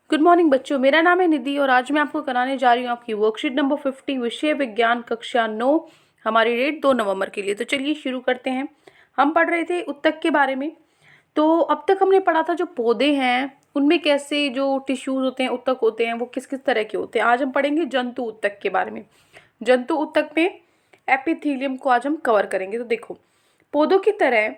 Good morning बच्चों, मेरा नाम है निधि और आज मैं आपको कराने जा रही हूँ आपकी वर्कशीट नंबर 50 विषय विज्ञान कक्षा 9। हमारी डेट 2 नवंबर के लिए। तो चलिए शुरू करते हैं। हम पढ़ रहे थे उत्तक के बारे में। तो अब तक हमने पढ़ा था जो पौधे हैं उनमें कैसे जो टिश्यूज होते हैं, उत्तक होते हैं, वो किस किस तरह के होते हैं। आज हम पढ़ेंगे जंतु उत्तक के बारे में। जंतु उत्तक में एपिथीलियम को आज हम कवर करेंगे। तो देखो, पौधों की तरह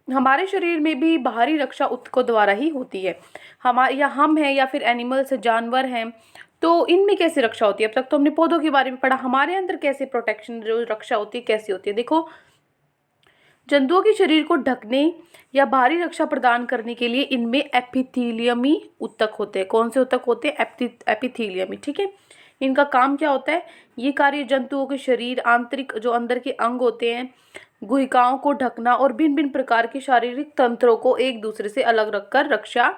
हमारे शरीर में भी बाहरी रक्षा उत्तकों द्वारा ही होती है। हमारे या हम हैं या फिर एनिमल्स जानवर हैं, तो इनमें कैसे रक्षा होती है। अब तक तो हमने पौधों के बारे में पढ़ा, हमारे अंदर कैसे प्रोटेक्शन जो रक्षा होती है कैसी होती है। देखो, जंतुओं के शरीर को ढकने या बाहरी रक्षा प्रदान करने के लिए इनमें एपिथीलियमी उत्तक होते हैं। कौन से उत्तक होते हैं? एपिथीलियमी। ठीक है, इनका काम क्या होता है? ये कार्य जंतुओं के शरीर, आंतरिक जो अंदर के अंग होते हैं, गुहिकाओं को ढकना और भिन्न भिन्न प्रकार के शारीरिक तंत्रों को एक दूसरे से अलग रखकर रक्षा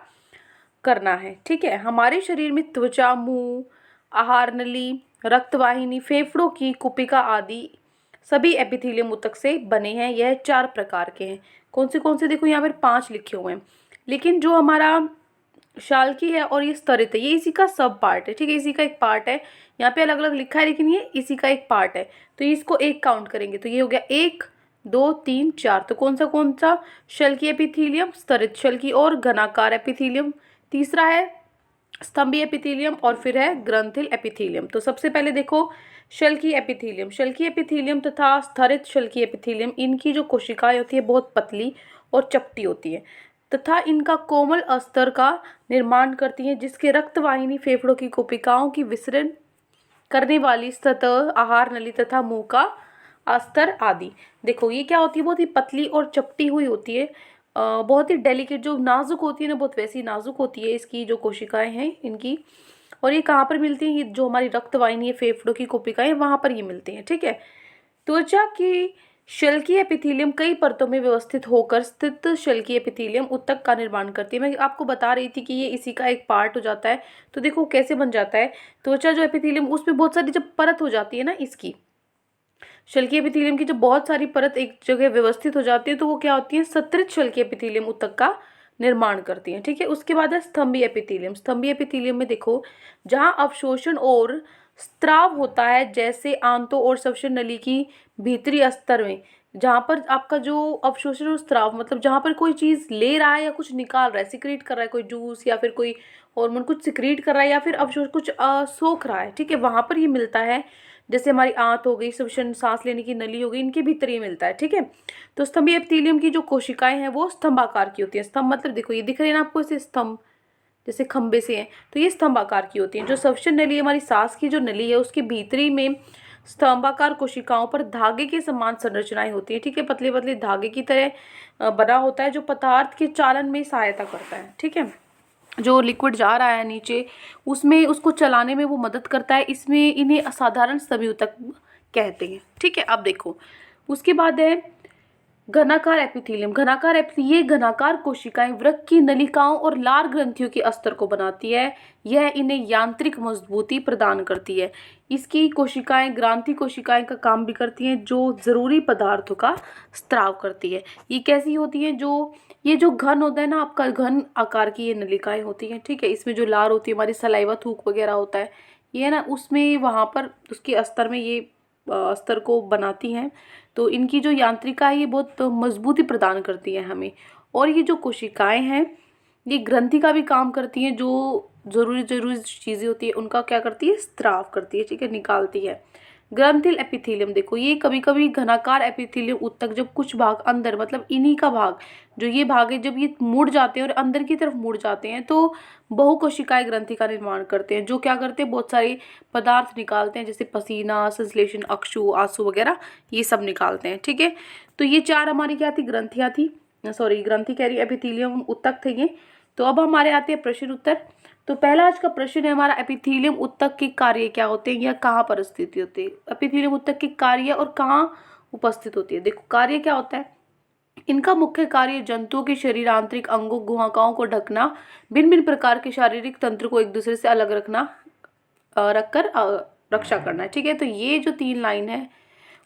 करना है। ठीक है, हमारे शरीर में त्वचा, मुंह, आहार नली, रक्तवाहिनी, फेफड़ों की कुपिका आदि सभी एपिथेलियम ऊतक से बने हैं। यह 4 प्रकार के हैं। कौन से देखो यहाँ पर 5 लिखे हुए हैं, लेकिन जो हमारा शाल्की है और ये स्तरित है, ये इसी का सब पार्ट है। ठीक है, इसी का एक पार्ट है। यहाँ पे अलग अलग लिखा है लेकिन ये इसी का एक पार्ट है। तो इसको एक काउंट करेंगे तो ये हो गया 1 2 3 4। तो कौन सा? शल्की एपिथेलियम, स्तरित शल्की और घनाकार एपिथेलियम। तीसरा है स्तंभी एपिथेलियम और फिर है ग्रंथिल एपिथेलियम। तो सबसे पहले देखो, शल्की एपिथेलियम। शल्की एपिथेलियम तथा स्तरित शल्की एपिथेलियम, इनकी जो कोशिकाएं होती है बहुत पतली और चपटी होती है तथा इनका कोमल अस्तर का निर्माण करती हैं, जिसके रक्तवाहिनी, फेफड़ों की कोशिकाओं की विसरण करने वाली सतह, आहार नली तथा मुंह का अस्तर आदि। देखो, ये क्या होती है? बहुत ही पतली और चपटी हुई होती है, बहुत ही डेलिकेट, जो नाजुक होती है ना, बहुत वैसी नाजुक होती है इसकी जो कोशिकाएं हैं इनकी। और ये कहाँ पर मिलती हैं? ये जो हमारी रक्तवाहिनी है, फेफड़ों की कोशिकाएं, वहां पर ये मिलती हैं। ठीक है, त्वचा की शल्कीय एपिथेलियम कई परतों में व्यवस्थित होकर स्थित शल्कीय एपिथेलियम ऊतक का निर्माण करती है। मैं आपको बता रही थी कि ये इसी का एक पार्ट हो जाता है। तो देखो कैसे बन जाता है। त्वचा जो एपिथेलियम, उसमें बहुत सारी जब परत हो जाती है ना, इसकी शल्कीय एपिथेलियम की जब बहुत सारी परत एक जगह व्यवस्थित हो जाती है तो वो क्या होती है? स्तरित शल्कीय एपिथेलियम ऊतक का निर्माण करती हैं। ठीक है, उसके बाद है स्तंभी एपिथेलियम। स्तंभी एपिथेलियम में देखो, जहां अवशोषण और स्त्राव होता है, जैसे आंतों और श्वसन नली की भीतरी अस्तर में, जहां पर आपका जो अवशोषण और स्त्राव मतलब जहां पर कोई चीज ले रहा है या कुछ निकाल रहा है, सिक्रीट कर रहा है, कोई जूस या फिर कोई हार्मोन कुछ सिक्रीट कर रहा है या फिर अवशोष कुछ सोख रहा है। ठीक है, वहां पर ये मिलता है। जैसे हमारी आंत हो गई, श्वसन सांस लेने की नली हो गई, इनके भीतर ये मिलता है। ठीक है, तो स्तंभी एपिथेलियम की जो कोशिकाएं हैं वो स्तंभाकार की होती है। स्तंभ मतलब देखो, ये दिख रहे हैं ना आपको, ऐसे स्तंभ जैसे खंबे से हैं, तो ये स्तंभाकार की होती है। जो श्वसन नली, हमारी सांस की जो नली है, उसके भीतरी में स्तंभाकार कोशिकाओं पर धागे के समान संरचनाएं होती है। ठीक है, पतले पतले धागे की तरह बना होता है, जो पदार्थ के चालन में सहायता करता है। ठीक है, जो लिक्विड जा रहा है नीचे, उसमें उसको चलाने में वो मदद करता है। इसमें इन्हें असाधारण स्तंभी ऊतक कहते हैं। ठीक है, अब देखो, उसके बाद है घनाकार एपिथेलियम। ये घनाकार कोशिकाएं वृक्क की नलिकाओं और लार ग्रंथियों के अस्तर को बनाती है। यह इन्हें यांत्रिक मजबूती प्रदान करती है। इसकी कोशिकाएं ग्रांथि कोशिकाएं का काम भी करती हैं, जो जरूरी पदार्थों का स्त्राव करती है। ये कैसी होती हैं? ये जो घन होता है ना आपका, घन आकार की ये नलिकाएं होती हैं। ठीक है, इसमें जो लार होती है, हमारी सलाइवा, थूक वगैरह होता है, ये है ना, उसमें वहां पर उसके अस्तर में ये अस्तर को बनाती हैं। तो इनकी जो यांत्रिका है ये बहुत मजबूती प्रदान करती है हमें। और ये जो कोशिकाएं हैं ये ग्रंथि का भी काम करती हैं, जो जरूरी जरूरी चीज़ें होती है उनका क्या करती है? स्त्राव करती है। ठीक है, निकालती है। ग्रंथिल एपिथेलियम देखो, ये कभी कभी घनाकार एपिथेलियम ऊतक जब कुछ भाग अंदर, मतलब इन्हीं का भाग, जो ये भाग है, जब ये मुड़ जाते हैं और अंदर की तरफ मुड़ जाते हैं तो बहुकोशिकाएं ग्रंथि का निर्माण करते हैं, जो क्या करते हैं? बहुत सारे पदार्थ निकालते हैं, जैसे पसीना, संश्लेषण, अक्षु, आंसू वगैरह, ये सब निकालते हैं। ठीक है, तो ये 4 हमारी क्या थी? ग्रंथियां थी, सॉरी ग्रंथि कह रही, एपिथेलियम ऊतक थे ये। तो अब हमारे आते हैं प्रश्न उत्तर। तो पहला आज का प्रश्न है हमारा, एपिथेलियम ऊतक के कार्य क्या होते हैं या कहाँ पर स्थित होते हैं? एपिथेलियम ऊतक के कार्य और कहाँ उपस्थित होती है। देखो, कार्य क्या होता है? इनका मुख्य कार्य जंतुओं के शरीर, आंतरिक अंगों, गुहाकाओं को ढकना, भिन्न भिन्न प्रकार के शारीरिक तंत्र को एक दूसरे से अलग रखकर रक्षा करना है। ठीक है, तो ये जो 3 लाइन है,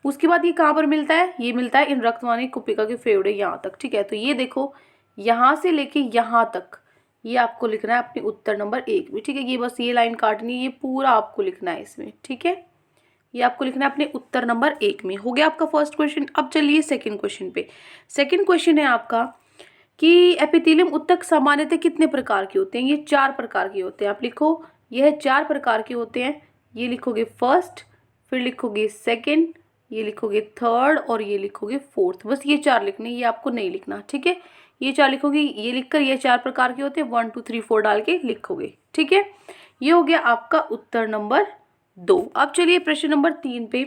उसके बाद ये कहाँ पर मिलता है? ये मिलता है इन रक्तवाहिनी कुपिका के फेफड़े यहाँ तक। ठीक है, तो ये देखो, यहाँ से लेके यहाँ तक ये आपको लिखना है अपने उत्तर नंबर 1 में, ठीक है। ये बस ये लाइन काटनी है, ये पूरा आपको लिखना है इसमें, ठीक है। ये आपको लिखना है अपने उत्तर नंबर 1 में। हो गया आपका फर्स्ट क्वेश्चन। अब चलिए सेकंड क्वेश्चन पे। सेकंड क्वेश्चन है आपका कि एपिथेलियम ऊतक सामान्यतः कितने प्रकार के होते हैं। ये 4 प्रकार के होते हैं। आप लिखो, यह 4 प्रकार के होते हैं। ये लिखोगे फर्स्ट, फिर लिखोगे सेकंड, ये लिखोगे थर्ड और ये लिखोगे फोर्थ। बस ये 4 लिखने, ये आपको नहीं लिखना, ठीक है। ये 4 लिखोगे, ये लिखकर ये 4 प्रकार के होते हैं, 1 2 3 4 डाल के लिखोगे, ठीक है। ये हो गया आपका उत्तर नंबर 2। अब चलिए प्रश्न नंबर 3 पे।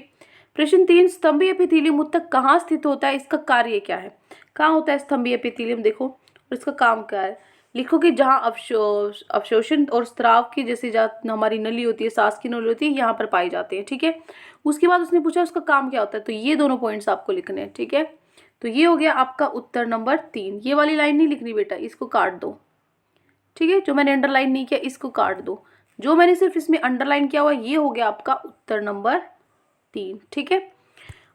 प्रश्न 3, स्तंभीय एपिथेलियम ऊतक कहाँ स्थित होता है, इसका कार्य क्या है। कहाँ होता है स्तंभीय एपिथेलियम, देखो, और इसका काम क्या है। लिखोगे जहाँ अवशोषण और स्राव की जैसे हमारी नली होती है, सांस की नली होती है, यहाँ पर पाए जाते हैं, ठीक है। उसके बाद उसने पूछा उसका काम क्या होता है, तो ये दोनों पॉइंट्स आपको लिखने हैं, ठीक है। तो ये हो गया आपका उत्तर नंबर 3। ये वाली लाइन नहीं लिखनी बेटा, इसको काट दो, ठीक है। जो मैंने अंडरलाइन नहीं किया इसको काट दो। जो मैंने सिर्फ इसमें अंडरलाइन किया हुआ ये हो गया आपका उत्तर नंबर 3, ठीक है।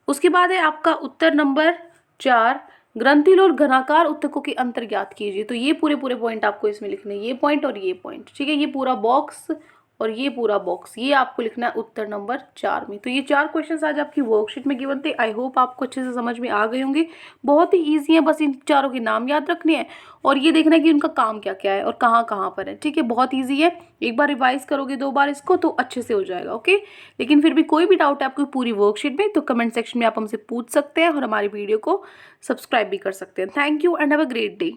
उसके बाद है आपका उत्तर नंबर 4, ग्रंथिल और घनाकार ऊतकों के अंतर ज्ञात कीजिए। तो ये पूरे पॉइंट आपको इसमें लिखने, ये पॉइंट और ये पॉइंट, ठीक है। ये पूरा बॉक्स और ये पूरा बॉक्स, ये आपको लिखना है उत्तर नंबर 4 में। तो ये 4 क्वेश्चंस आज आपकी वर्कशीट में गिवन थे। आई होप आपको अच्छे से समझ में आ गए होंगे। बहुत ही ईजी है, बस इन चारों के नाम याद रखने हैं और ये देखना है कि उनका काम क्या क्या है और कहाँ कहाँ पर है, ठीक है। बहुत ईजी है, एक बार रिवाइज करोगे 2 बार इसको तो अच्छे से हो जाएगा, ओके। लेकिन फिर भी कोई भी डाउट है आपको पूरी वर्कशीट में तो कमेंट सेक्शन में आप हमसे पूछ सकते हैं और हमारी वीडियो को सब्सक्राइब भी कर सकते हैं। Thank you and have a great day.